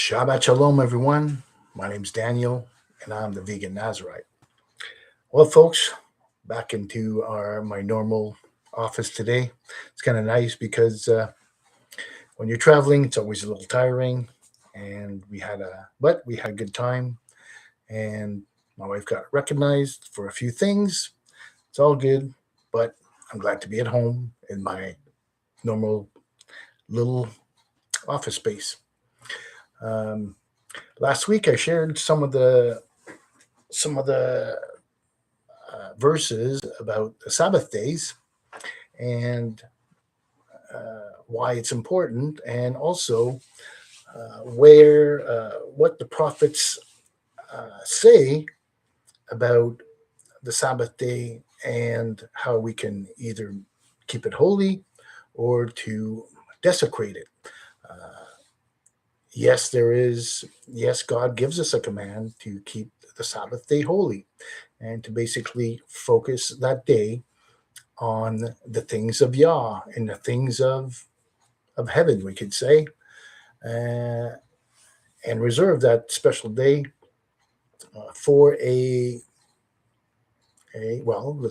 Shabbat Shalom, everyone. My name's Daniel, and I'm the Vegan Nazarite. Well, folks, back into my normal office today. It's kind of nice because when you're traveling, it's always a little tiring, and we had a good time, and my wife got recognized for a few things. It's all good, but I'm glad to be at home in my normal little office space. Um, Last week, I shared some of the verses about the Sabbath days and why it's important, and also where what the prophets say about the Sabbath day and how we can either keep it holy or to desecrate it. Uh, yes, there is. Yes, God gives us a command to keep the Sabbath day holy and to basically focus that day on the things of Yah and the things of heaven, we could say, uh, and reserve that special day for the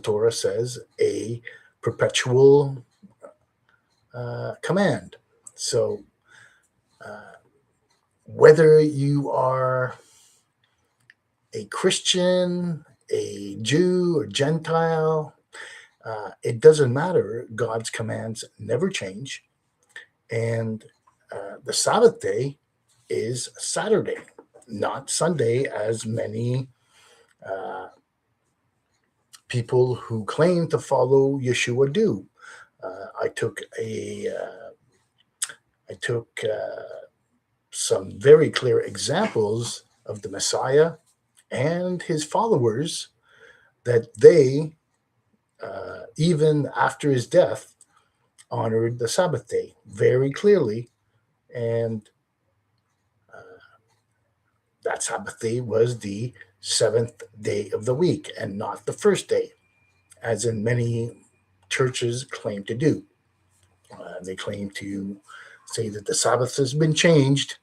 Torah says, a perpetual command. So uh, whether you are a Christian, a Jew, or Gentile, it doesn't matter. God's commands never change. And the Sabbath day is Saturday, not Sunday, as many uh, people who claim to follow Yeshua do. I took some very clear examples of the Messiah and his followers that they, even after his death, honored the Sabbath day very clearly, and that Sabbath day was the seventh day of the week and not the first day, as in many churches claim to do. They claim to say that the Sabbath has been changed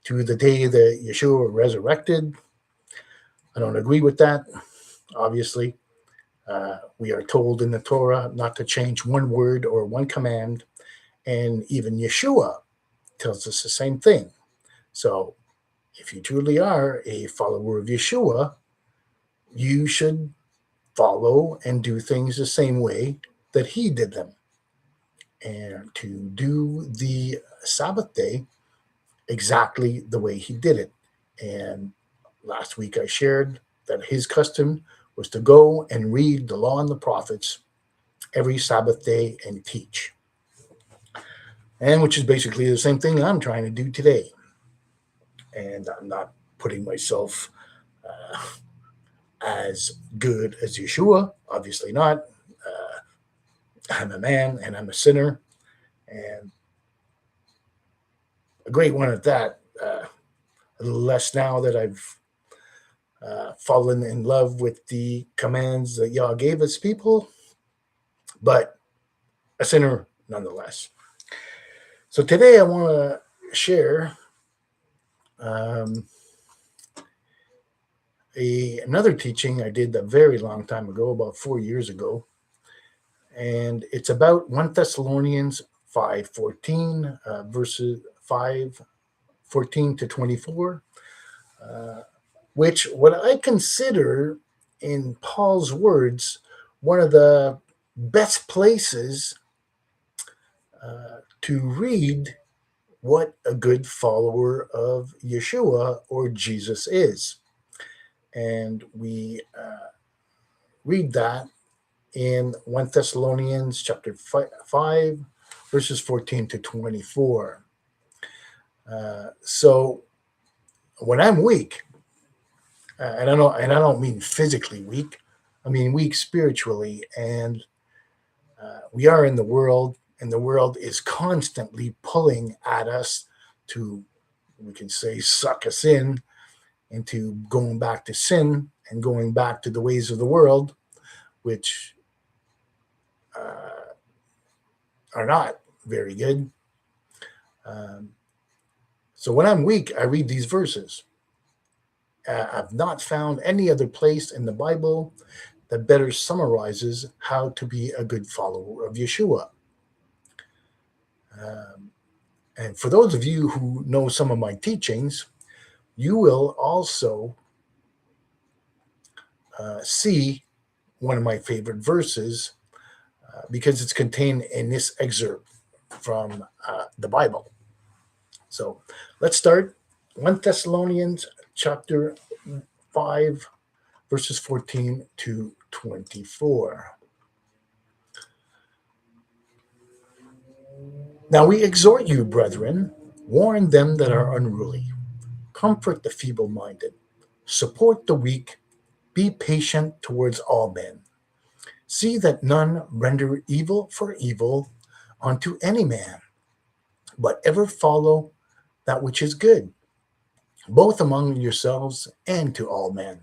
to the day that Yeshua resurrected. I don't agree with that, obviously. We are told in the Torah not to change one word or one command, and even Yeshua tells us the same thing. So, if you truly are a follower of Yeshua, you should follow and do things the same way that he did them. And to do the Sabbath day exactly the way he did it. And last week I shared that his custom was to go and read the law and the prophets every Sabbath day and teach. And which is basically the same thing I'm trying to do today. And I'm not putting myself uh, as good as Yeshua, obviously not. I'm a man and I'm a sinner, and a great one at that. A little less now that I've fallen in love with the commands that Yah gave us people, but a sinner nonetheless. So today I want to share um, another teaching I did a very long time ago, about 4 years ago, and it's about 1 Thessalonians 5:14, verses 5:14 to 24, uh, which what I consider, in Paul's words, one of the best places to read what a good follower of Yeshua or Jesus is. And we read that in 1 Thessalonians chapter 5, verses 14 to 24. So when I'm weak, and I don't mean physically weak, I mean weak spiritually, and we are in the world, and the world is constantly pulling at us to, we can say, suck us in into going back to sin and going back to the ways of the world, which are not very good. Um, So when I'm weak, I read these verses. I've not found any other place in the Bible that better summarizes how to be a good follower of Yeshua. Um, and for those of you who know some of my teachings, you will also see one of my favorite verses because it's contained in this excerpt from the Bible. So let's start 1 Thessalonians chapter 5, verses 14 to 24. Now we exhort you, brethren, warn them that are unruly, comfort the feeble minded, support the weak, be patient towards all men. See that none render evil for evil unto any man, but ever follow that which is good, both among yourselves and to all men.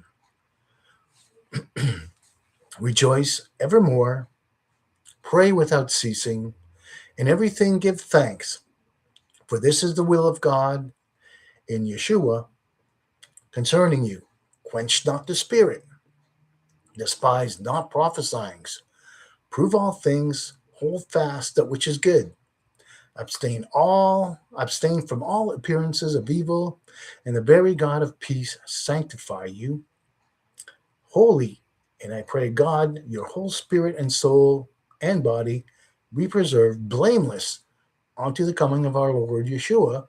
Rejoice evermore, pray without ceasing, in everything give thanks, for this is the will of God in Yeshua concerning you. Quench not the spirit, despise not prophesying, prove all things, hold fast that which is good. Abstain from all appearances of evil, and the very God of peace sanctify you wholly. And I pray God, your whole spirit and soul and body be preserved blameless unto the coming of our Lord Yeshua.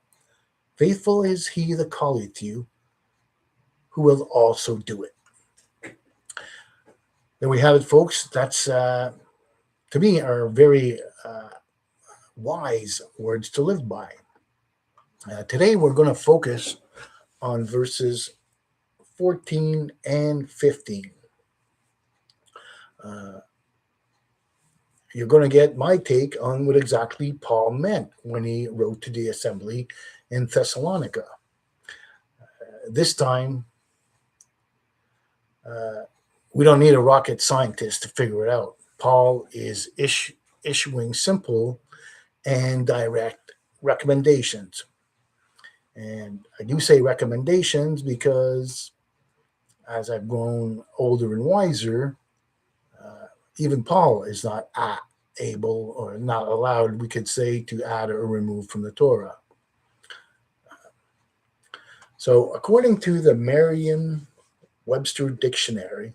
Faithful is he that calleth you, who will also do it. There we have it, folks. That's, to me, are very wise words to live by. Today we're going to focus on verses 14 and 15. You're going to get my take on what exactly Paul meant when he wrote to the assembly in Thessalonica. This time, we don't need a rocket scientist to figure it out. Paul is issuing simple and direct recommendations. And I do say recommendations because as I've grown older and wiser, even Paul is not able or not allowed, we could say, to add or remove from the Torah. So, according to the Merriam-Webster Dictionary,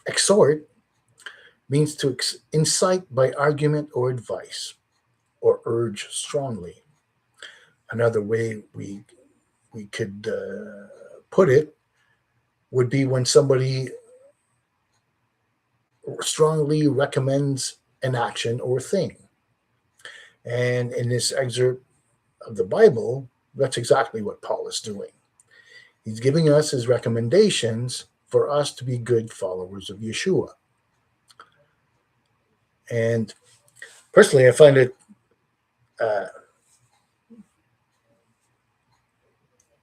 exhort means to incite by argument or advice, or urge strongly. Another way we could put it would be when somebody strongly recommends an action or thing. And in this excerpt of the Bible, that's exactly what Paul is doing. He's giving us his recommendations for us to be good followers of Yeshua. And personally, I find it a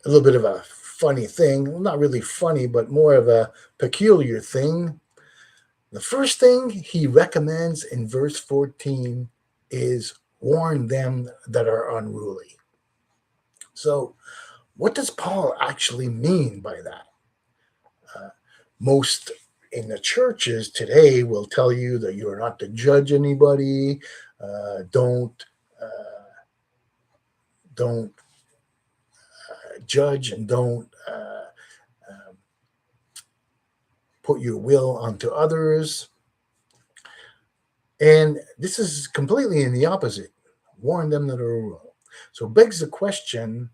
little bit of a funny thing. Well, not really funny, but more of a peculiar thing. The first thing he recommends in verse 14 is warn them that are unruly. So, what does Paul actually mean by that? Most in the churches today will tell you that you're not to judge anybody. Don't judge, and don't put your will onto others. And this is completely in the opposite. Warn them that are wrong. So it begs the question,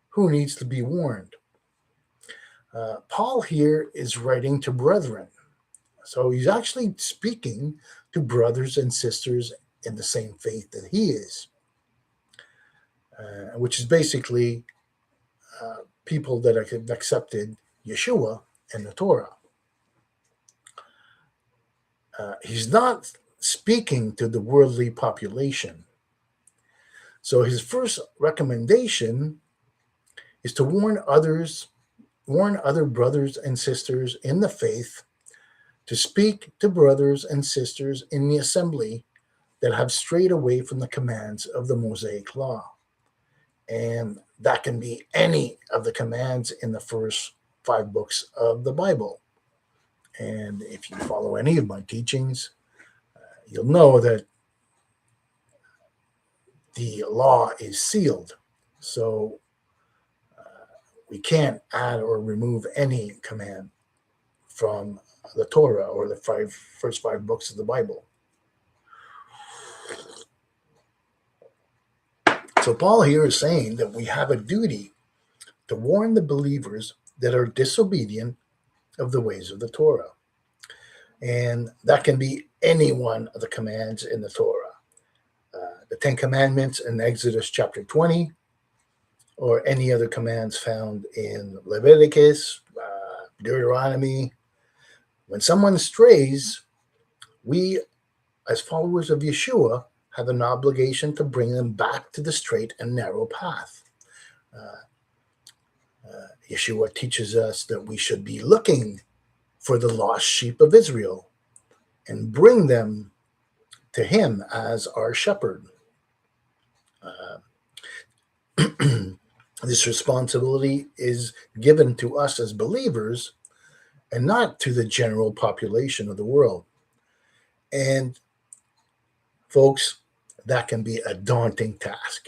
who needs to be warned? Paul here is writing to brethren. So he's actually speaking to brothers and sisters in the same faith that he is, which is basically people that have accepted Yeshua and the Torah. He's not speaking to the worldly population. So his first recommendation is to warn other brothers and sisters in the faith, to speak to brothers and sisters in the assembly that have strayed away from the commands of the Mosaic law. And that can be any of the commands in the first 5 books of the Bible. And if you follow any of my teachings, you'll know that the law is sealed. So we can't add or remove any command from the Torah or the first 5 books of the Bible. So Paul here is saying that we have a duty to warn the believers that are disobedient of the ways of the Torah. And that can be any one of the commands in the Torah. The 10 Commandments in Exodus chapter 20, or any other commands found in Leviticus, Deuteronomy. When someone strays, we, as followers of Yeshua, have an obligation to bring them back to the straight and narrow path. Yeshua teaches us that we should be looking for the lost sheep of Israel and bring them to him as our shepherd. This responsibility is given to us as believers and not to the general population of the world. And folks, that can be a daunting task.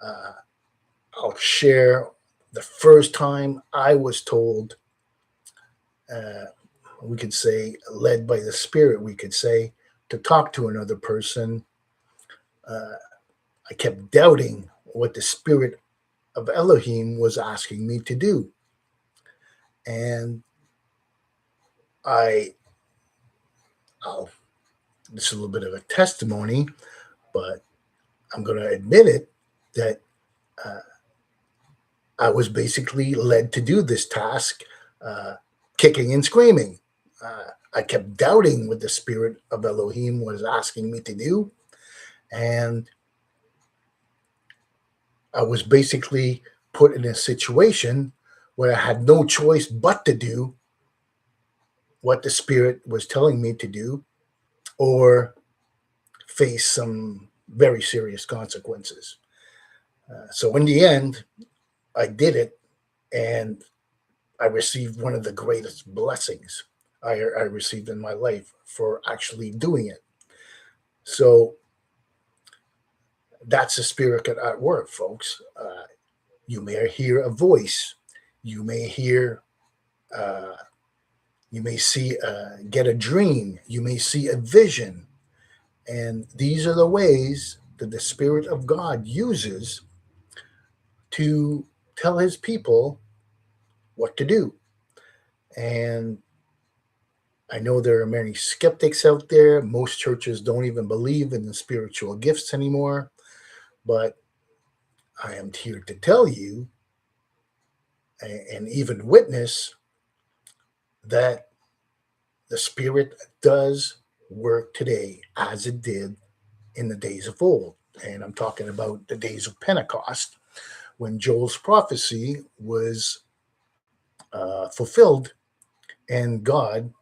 I'll share the first time I was told, we could say, led by the Spirit, we could say, to talk to another person. I kept doubting what the Spirit of Elohim was asking me to do. And this is a little bit of a testimony, but I'm going to admit it, that I was basically led to do this task, kicking and screaming. I kept doubting what the Spirit of Elohim was asking me to do. And I was basically put in a situation where I had no choice but to do what the Spirit was telling me to do, or face some very serious consequences. So in the end, I did it, and I received one of the greatest blessings I received in my life for actually doing it. So that's the Spirit at work, folks. You may hear a voice. You may hear, you may see, get a dream. You may see a vision. And these are the ways that the Spirit of God uses to tell his people what to do. And I know there are many skeptics out there. Most churches don't even believe in the spiritual gifts anymore. But I am here to tell you and even witness that the Spirit does work today as it did in the days of old. And I'm talking about the days of Pentecost, when Joel's prophecy was fulfilled and God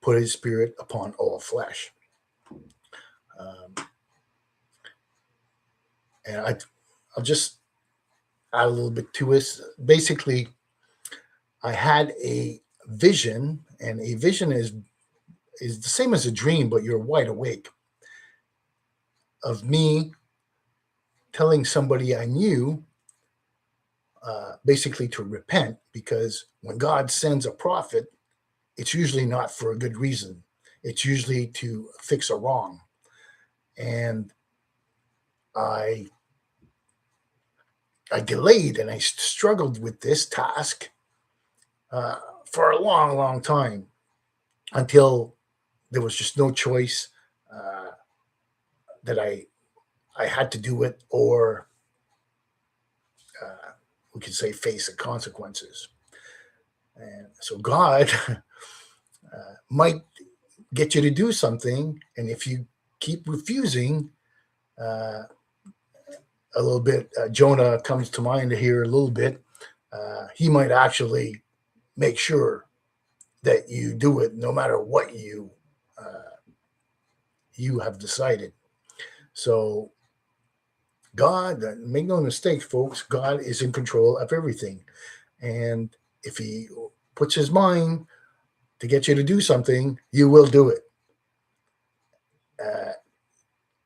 put his Spirit upon all flesh. And I'll just add a little bit to this. Basically, I had a vision, and a vision is the same as a dream, but you're wide awake, of me telling somebody I knew, basically to repent, because when God sends a prophet, it's usually not for a good reason. It's usually to fix a wrong. And I delayed and I struggled with this task for a long, long time, until there was just no choice, that I had to do it, or we could say face the consequences. And so God might get you to do something, and if you keep refusing, a little bit, Jonah comes to mind here a little bit. He might actually make sure that you do it, no matter what you have decided. So God, make no mistake, folks, God is in control of everything. And if he puts his mind to get you to do something, you will do it. Uh,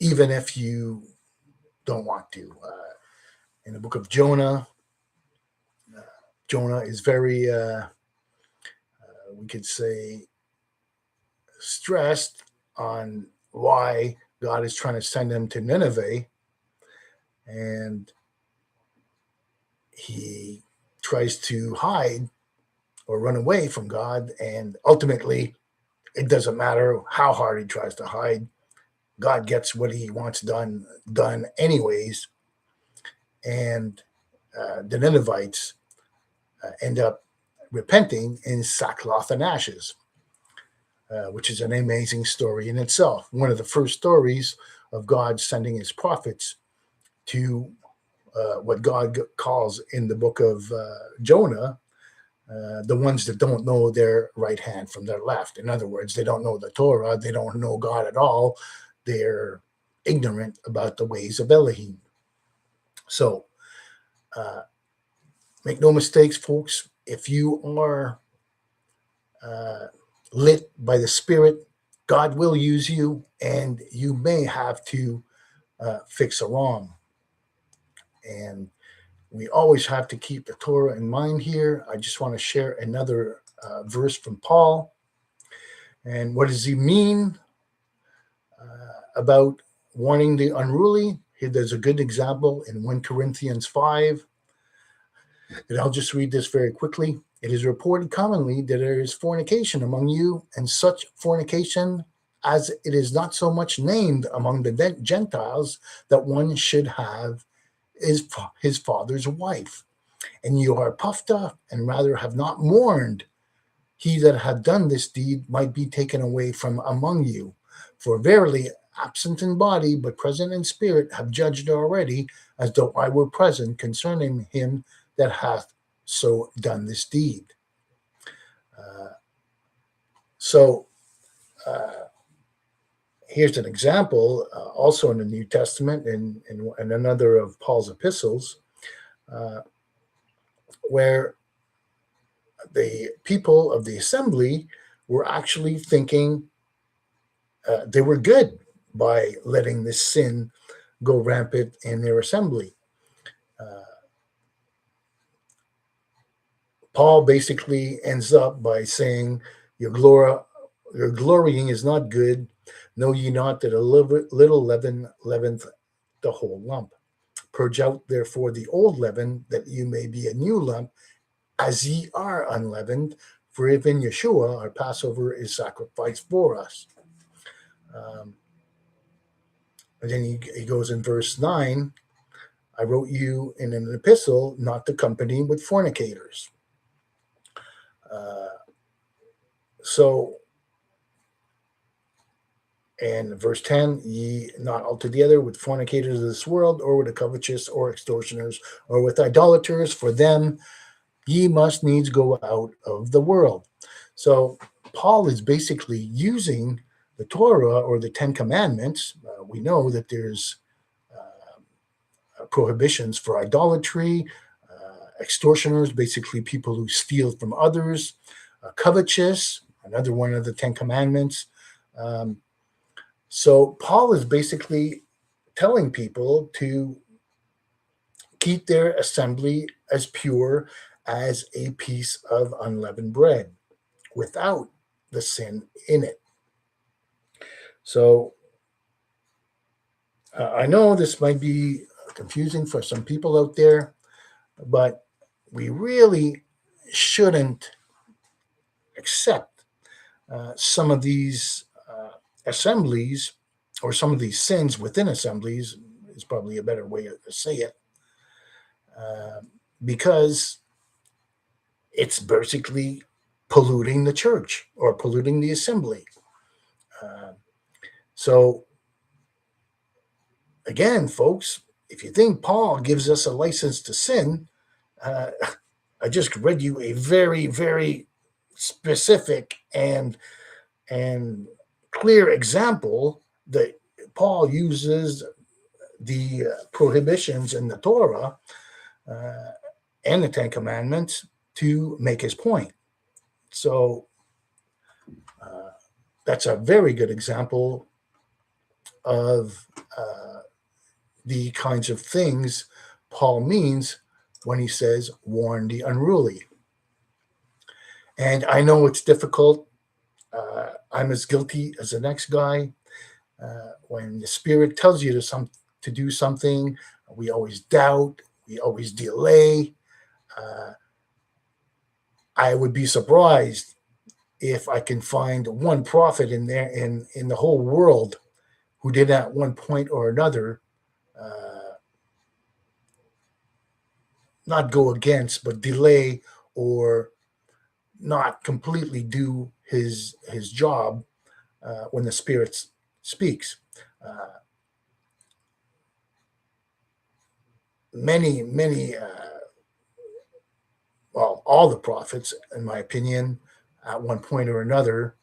Even if you don't want to. In the book of Jonah, Jonah is very, we could say, stressed on why God is trying to send him to Nineveh. And he tries to hide or run away from God. And ultimately, it doesn't matter how hard he tries to hide. God gets what he wants done anyways. And the Ninevites end up repenting in sackcloth and ashes, which is an amazing story in itself. One of the first stories of God sending his prophets to what God calls in the book of Jonah, the ones that don't know their right hand from their left. In other words, they don't know the Torah, they don't know God at all. They're ignorant about the ways of Elohim. So, make no mistakes, folks. If you are uh, lit by the Spirit, God will use you, and you may have to fix a wrong. And we always have to keep the Torah in mind here. I just want to share another verse from Paul. And what does he mean about warning the unruly? Here, there's a good example in 1 Corinthians 5. And I'll just read this very quickly. It is reported commonly that there is fornication among you, and such fornication as it is not so much named among the Gentiles that one should have is his father's wife. And you are puffed up, and rather have not mourned. He that had done this deed might be taken away from among you. For verily, absent in body, but present in spirit, have judged already, as though I were present, concerning him that hath so done this deed. So here's an example, also in the New Testament, in another of Paul's epistles, where the people of the assembly were actually thinking they were good by letting this sin go rampant in their assembly. Paul basically ends up by saying, your glorying is not good. Know ye not that a little leaven leaveneth the whole lump? Purge out therefore the old leaven, that you may be a new lump, as ye are unleavened. For if in Yeshua our Passover is sacrificed for us. And then he goes in verse 9, I wrote you in an epistle not to company with fornicators. So, and verse 10, ye not altogether with fornicators of this world, or with the covetous, or extortioners, or with idolaters, for them ye must needs go out of the world. So Paul is basically using the Torah or the Ten Commandments. We know that there's prohibitions for idolatry, extortioners, basically people who steal from others, covetous, another one of the Ten Commandments. So Paul is basically telling people to keep their assembly as pure as a piece of unleavened bread without the sin in it. So I know this might be confusing for some people out there, but we really shouldn't accept some of these assemblies, or some of these sins within assemblies is probably a better way to say it, because it's basically polluting the church or polluting the assembly. So again, folks, if you think Paul gives us a license to sin, I just read you a very, very specific and clear example that Paul uses the prohibitions in the Torah and the Ten Commandments to make his point. So that's a very good example of the kinds of things Paul means when he says, warn the unruly. And I know it's difficult. I'm as guilty as the next guy. When the Spirit tells you to do something, we always doubt, we always delay. I would be surprised if I can find one prophet in there in the whole world who did at one point or another not go against, but delay or not completely do his job when the Spirit speaks. Many, well, all the prophets, in my opinion, at one point or another,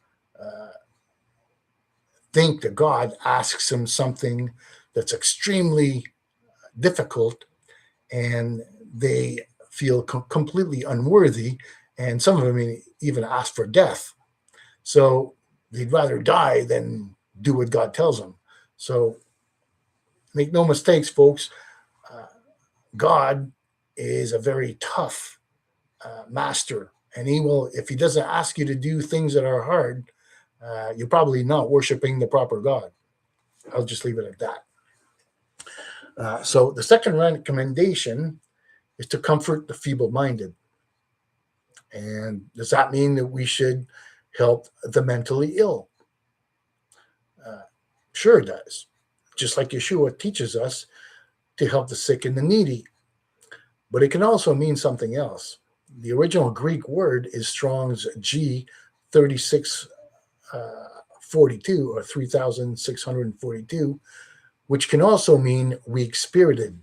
think that God asks them something that's extremely difficult, and they feel completely unworthy, and some of them even ask for death. So they'd rather die than do what God tells them. So make no mistakes, folks. God is a very tough master, and he will, if he doesn't ask you to do things that are hard, you're probably not worshiping the proper God. I'll just leave it at that. So the second recommendation is to comfort the feeble-minded. And does that mean that we should help the mentally ill? Sure it does. Just like Yeshua teaches us to help the sick and the needy. But it can also mean something else. The original Greek word is Strong's G 3642 or 3642, which can also mean weak-spirited.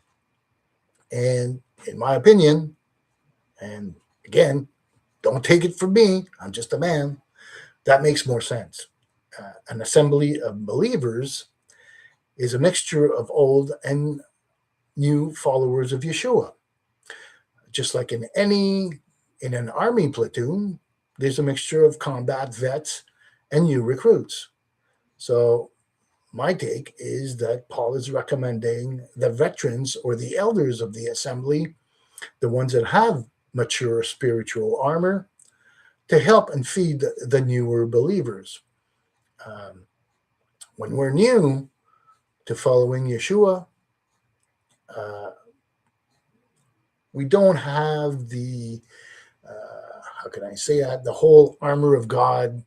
And in my opinion, and again, don't take it from me, I'm just a man, that makes more sense. An assembly of believers is a mixture of old and new followers of Yeshua. Just like in an army platoon, there's a mixture of combat vets and new recruits. So my take is that Paul is recommending the veterans or the elders of the assembly, the ones that have mature spiritual armor, to help and feed the newer believers. When we're new to following Yeshua, we don't have the, how can I say that, the whole armor of God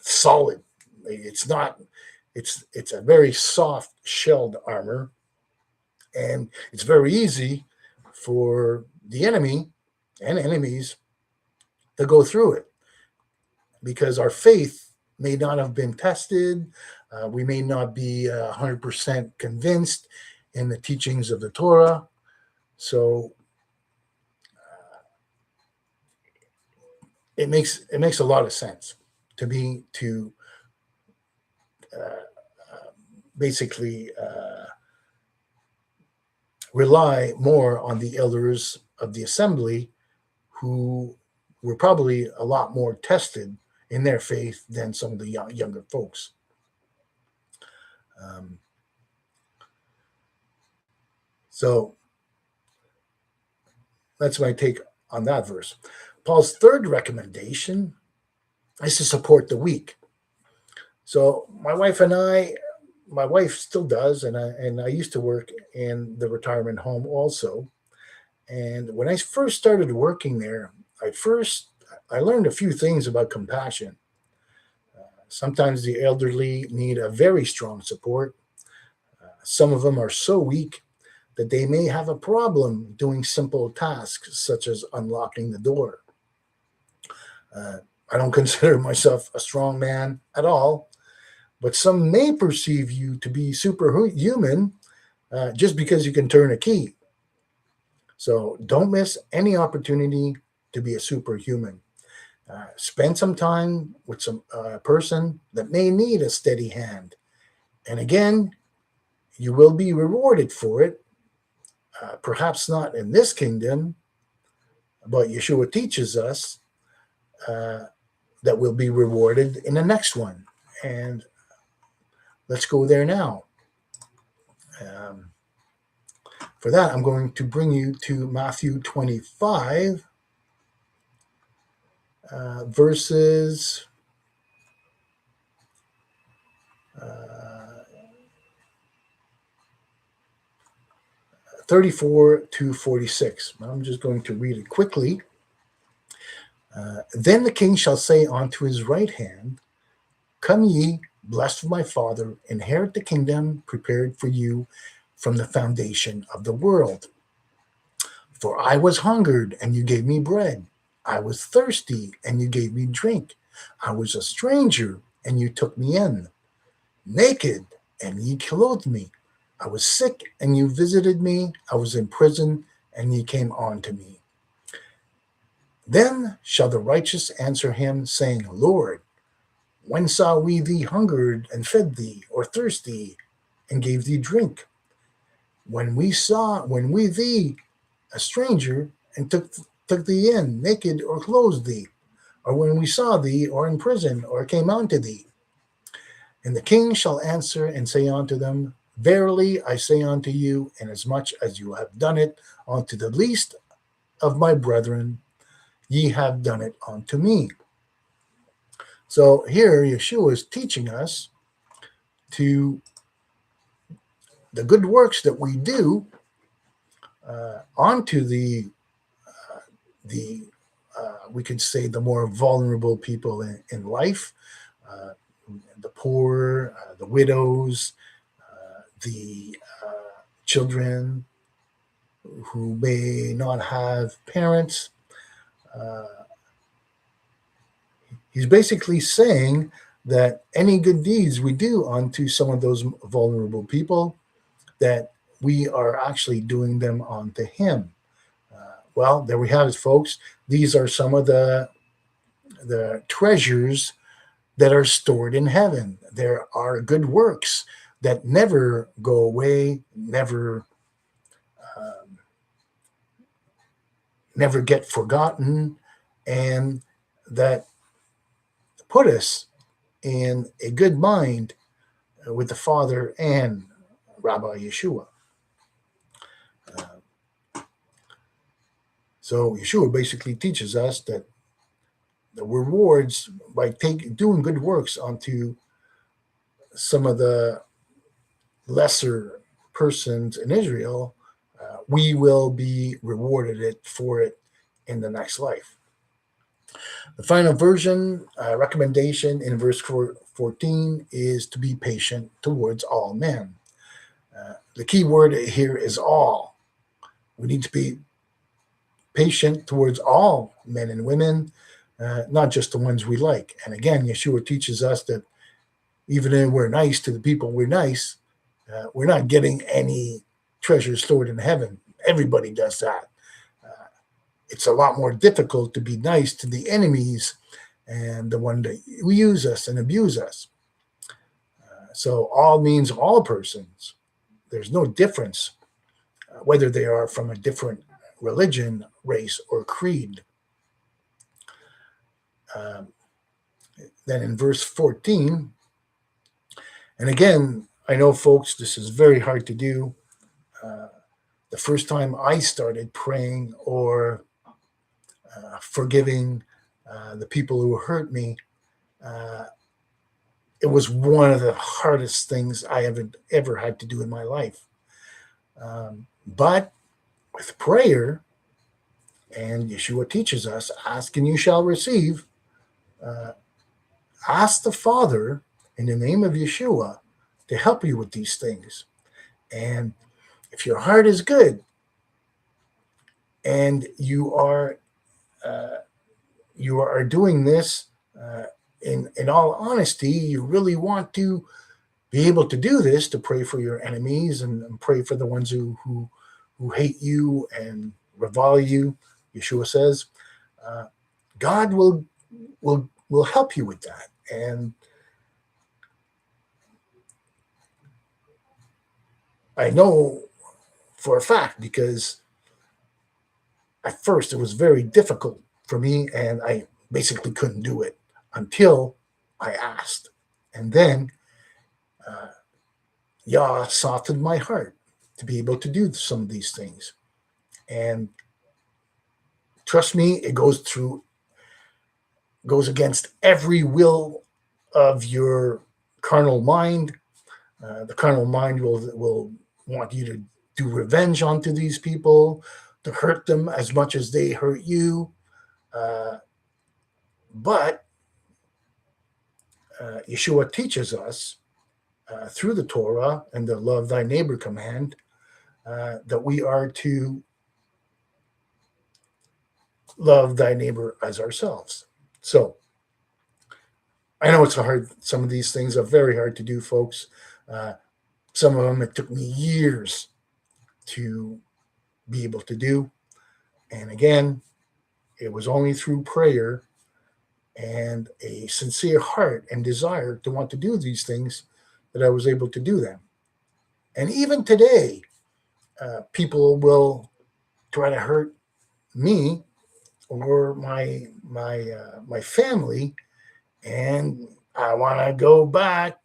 solid. It's not, it's a very soft shelled armor, and it's very easy for the enemy and enemies to go through it because our faith may not have been tested. We may not be 100% convinced in the teachings of the Torah. So it makes a lot of sense to me to basically rely more on the elders of the assembly, who were probably a lot more tested in their faith than some of the younger folks. So that's my take on that verse. Paul's third recommendation is to support the weak. So my wife still does, and I used to work in the retirement home also. And when I first started working there, I learned a few things about compassion. Sometimes the elderly need a very strong support. Some of them are so weak that they may have a problem doing simple tasks such as unlocking the door. I don't consider myself a strong man at all, but some may perceive you to be superhuman just because you can turn a key. So don't miss any opportunity to be a superhuman. Spend some time with some person that may need a steady hand. And again, You will be rewarded for it, perhaps not in this kingdom, but Yeshua teaches us uh, that we'll be rewarded in the next one. And let's go there now. Um, for that, I'm going to bring you to Matthew 25, verses 34 to 46. I'm just going to read it quickly. Then the king shall say unto his right hand, Come ye, blessed of my Father, inherit the kingdom prepared for you from the foundation of the world. For I was hungered, and you gave me bread. I was thirsty, and you gave me drink. I was a stranger, and you took me in. Naked, and ye clothed me. I was sick, and you visited me. I was in prison, and ye came unto me. Then shall the righteous answer him, saying, Lord, when saw we thee hungered and fed thee, or thirsty and gave thee drink? When we thee a stranger and took thee in, naked or clothed thee, or when we saw thee or in prison or came unto thee? And the king shall answer and say unto them, Verily I say unto you, inasmuch as you have done it unto the least of my brethren, ye have done it unto me. So here Yeshua is teaching us to the good works that we do onto the we could say the more vulnerable people in life, uh, the poor, the widows, the children who may not have parents. Uh, he's basically saying that any good deeds we do onto some of those vulnerable people, that we are actually doing them onto him. Well, there we have it, folks. These are some of the treasures that are stored in heaven. There are good works that never go away, never get forgotten, and that put us in a good mind with the Father and Rabbi Yeshua. So Yeshua basically teaches us that the rewards by doing good works onto some of the lesser persons in Israel, we will be rewarded for it in the next life. The final version recommendation in verse 14 is to be patient towards all men. The key word here is all. We need to be patient towards all men and women, not just the ones we like. And again, Yeshua teaches us that even if we're nice to the people we're not getting any treasure stored in heaven. Everybody does that. It's a lot more difficult to be nice to the enemies and the one that use us and abuse us. So all means all persons. There's no difference whether they are from a different religion, race, or creed. Um, then in verse 14, and again, I know, folks, this is very hard to do. The first time I started praying or forgiving the people who hurt me, uh, it was one of the hardest things I ever had to do in my life. But with prayer, and Yeshua teaches us, ask and you shall receive. Uh, ask the Father in the name of Yeshua to help you with these things. And if your heart is good and you are doing this in all honesty, you really want to be able to do this, to pray for your enemies and pray for the ones who hate you and revile you. Yeshua says, God will help you with that. And I know for a fact because at first it was very difficult for me and I basically couldn't do it until I asked. And then uh, Yah softened my heart to be able to do some of these things. And trust me, it goes against every will of your carnal mind. The carnal mind will want you to do revenge onto these people, to hurt them as much as they hurt you. Uh, but Yeshua teaches us through the Torah and the love thy neighbor command that we are to love thy neighbor as ourselves. So I know it's hard. Some of these things are very hard to do, folks. Uh, some of them it took me years to be able to do. And again, it was only through prayer and a sincere heart and desire to want to do these things that I was able to do them. And even today, people will try to hurt me or my family, and I want to go back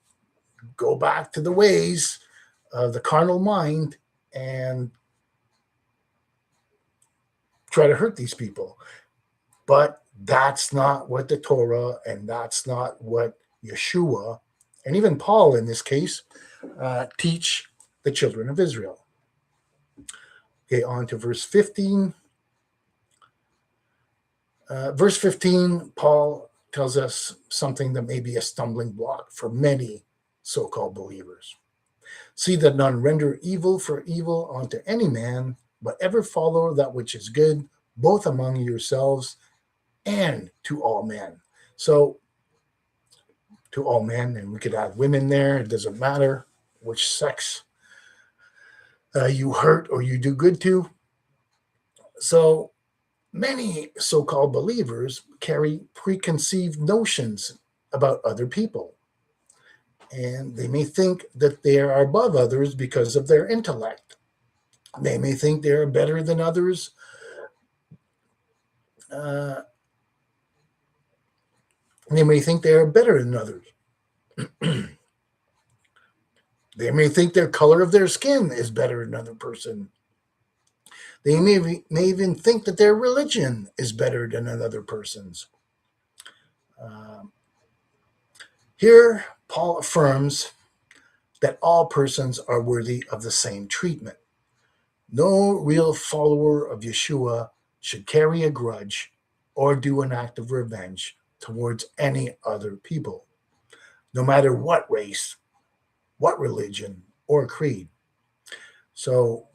to the ways of the carnal mind and try to hurt these people. But that's not what the Torah and that's not what Yeshua and even Paul in this case teach the children of Israel. Okay, on to verse 15. Verse 15, Paul tells us something that may be a stumbling block for many so called believers. See that none render evil for evil unto any man, but ever follow that which is good, both among yourselves and to all men. So, to all men, and we could add women there, it doesn't matter which sex you hurt or you do good to. So, many so called believers carry preconceived notions about other people. And they may think that they are above others because of their intellect. They may think they're better than others. Uh, they may think they are better than others. They may think their color of their skin is better than another person. They may even think that their religion is better than another person's. Um, Here, Paul affirms that all persons are worthy of the same treatment. No real follower of Yeshua should carry a grudge or do an act of revenge towards any other people, no matter what race, what religion, or creed. So,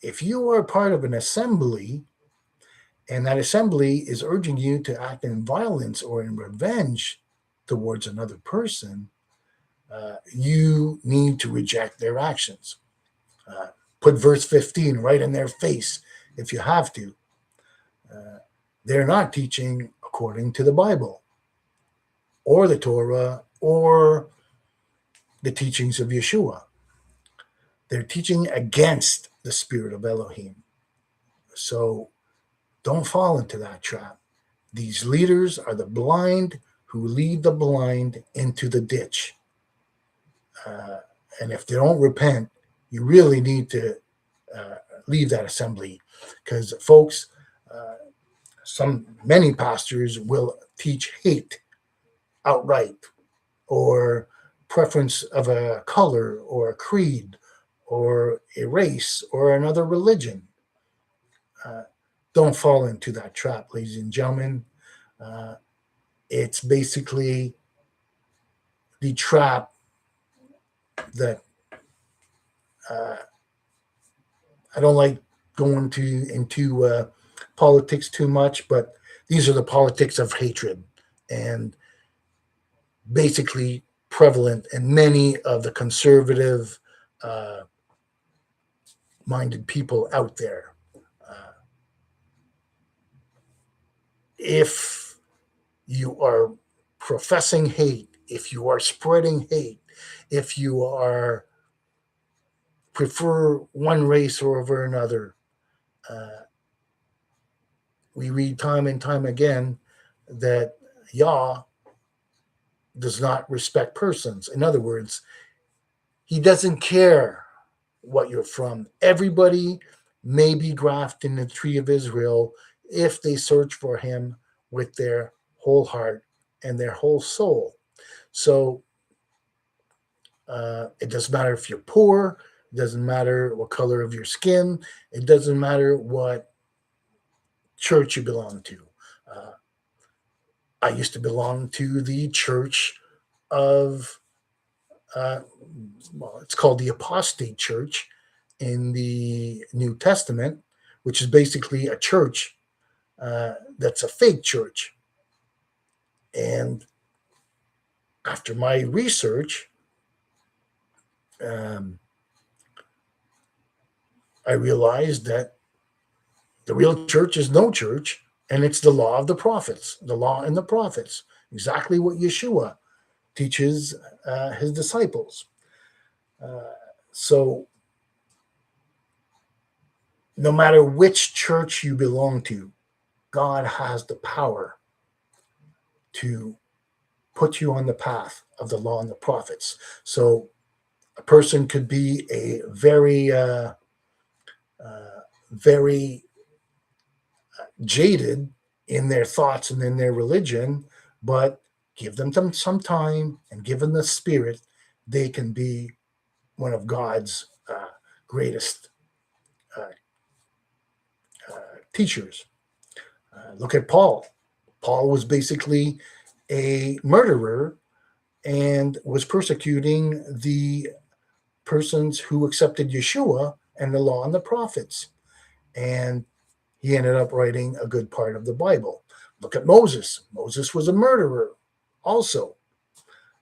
if you are part of an assembly and that assembly is urging you to act in violence or in revenge towards another person, you need to reject their actions. Uh, Put verse 15 right in their face if you have to. Uh, they're not teaching according to the Bible or the Torah or the teachings of Yeshua. They're teaching against the spirit of Elohim. So don't fall into that trap. These leaders are the blind who lead the blind into the ditch. Uh, and if they don't repent, you really need to uh, leave that assembly because, folks, uh, many pastors will teach hate outright or preference of a color or a creed or a race or another religion. Uh, don't fall into that trap, ladies and gentlemen. Uh, it's basically the trap that uh, I don't like going into politics too much, but these are the politics of hatred and basically prevalent in many of the conservative uh, minded people out there. Uh, if you are professing hate, if you are spreading hate, if you are prefer one race over another. We read time and time again that Yah does not respect persons. In other words, he doesn't care what you're from. Everybody may be grafted in the tree of Israel if they search for him with their whole heart and their whole soul. So it doesn't matter if you're poor, it doesn't matter what color of your skin, it doesn't matter what church you belong to. Uh, I used to belong to the church of, well, it's called the Apostate Church in the New Testament, which is basically a church that's a fake church. And after my research, um, I realized that the real church is no church, and it's the law of the prophets, the law and the prophets, exactly what Yeshua teaches his disciples. So, no matter which church you belong to, God has the power to put you on the path of the law and the prophets. So, a person could be a very jaded in their thoughts and in their religion, but give them some time and give them the spirit, they can be one of God's greatest uh, teachers. Look at Paul. Paul was basically a murderer and was persecuting the persons who accepted Yeshua and the law and the prophets. And he ended up writing a good part of the Bible. Look at Moses. Moses was a murderer also.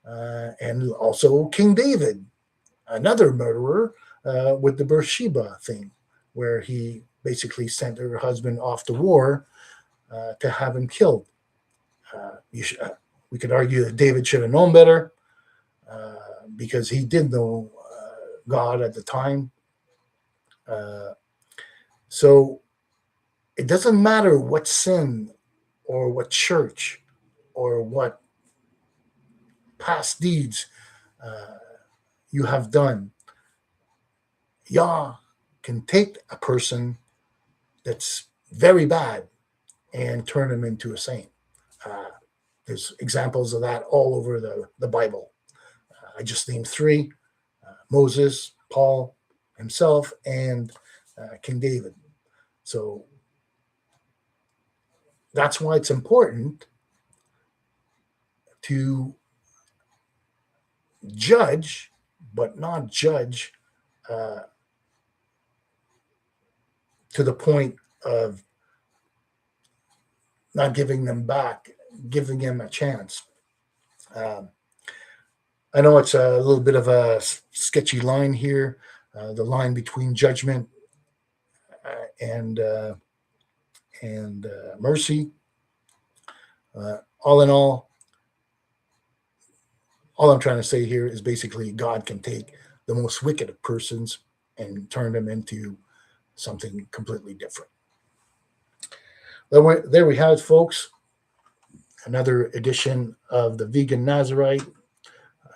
And also King David, another murderer with the Beersheba thing, where he basically sent her husband off to war to have him killed. We could argue that David should have known better because he did know God at the time. So it doesn't matter what sin or what church or what past deeds you have done. Yah can take a person that's very bad and turn him into a saint. There's examples of that all over the Bible. I just named three: Moses, Paul himself, and King David. So that's why it's important to judge, but not judge to the point of not giving them back, giving them a chance. Um, I know it's a little bit of a sketchy line here, the line between judgment and mercy. All in all I'm trying to say here is basically God can take the most wicked of persons and turn them into something completely different. There we have it, folks. Another edition of the Vegan Nazarite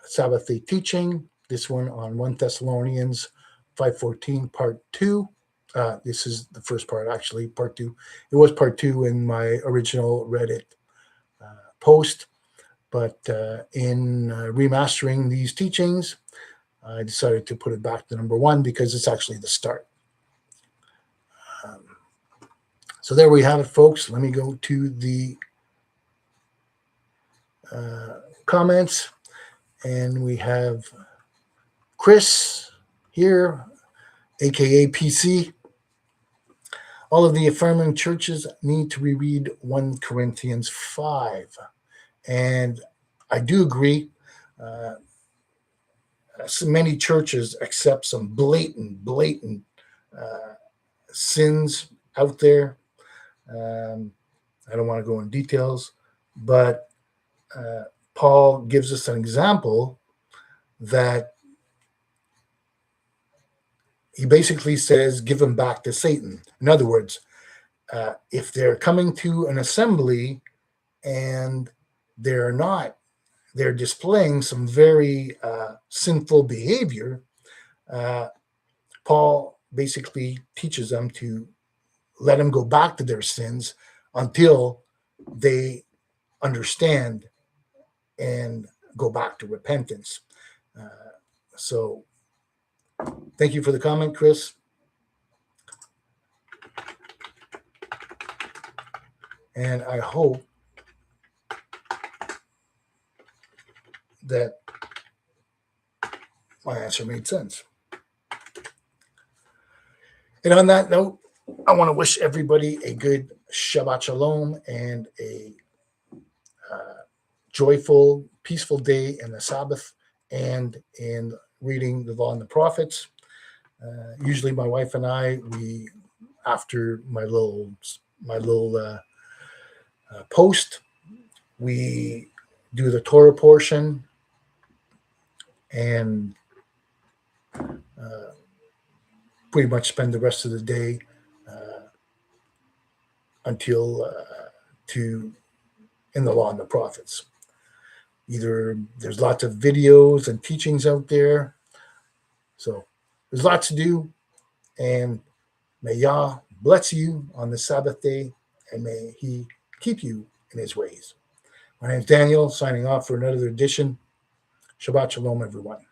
Sabbath day teaching. This one on 1 Thessalonians 5:14, part 2. This is the first part, actually, part 2. It was part 2 in my original Reddit post, but in remastering these teachings, I decided to put it back to number 1 because it's actually the start. So there we have it, folks. Let me go to the comments. And we have Chris here, aka PC. All of the affirming churches need to reread 1 Corinthians 5. And I do agree. So many churches accept some blatant sins out there. I don't want to go in details, but Paul gives us an example that he basically says, give them back to Satan. In other words, if they're coming to an assembly and they're displaying some very sinful behavior, Paul basically teaches them to let them go back to their sins until they understand and go back to repentance. So thank you for the comment, Chris. And I hope that my answer made sense. And on that note, I want to wish everybody a good Shabbat Shalom and a joyful, peaceful day in the Sabbath and in reading the Law and the Prophets. Usually, my wife and I, after my little post, we do the Torah portion and pretty much spend the rest of the day until in the Law and the Prophets. Either there's lots of videos and teachings out there, so there's lots to do, and may Yah bless you on the Sabbath day, and may He keep you in His ways. My name is Daniel, signing off for another edition. Shabbat Shalom, everyone.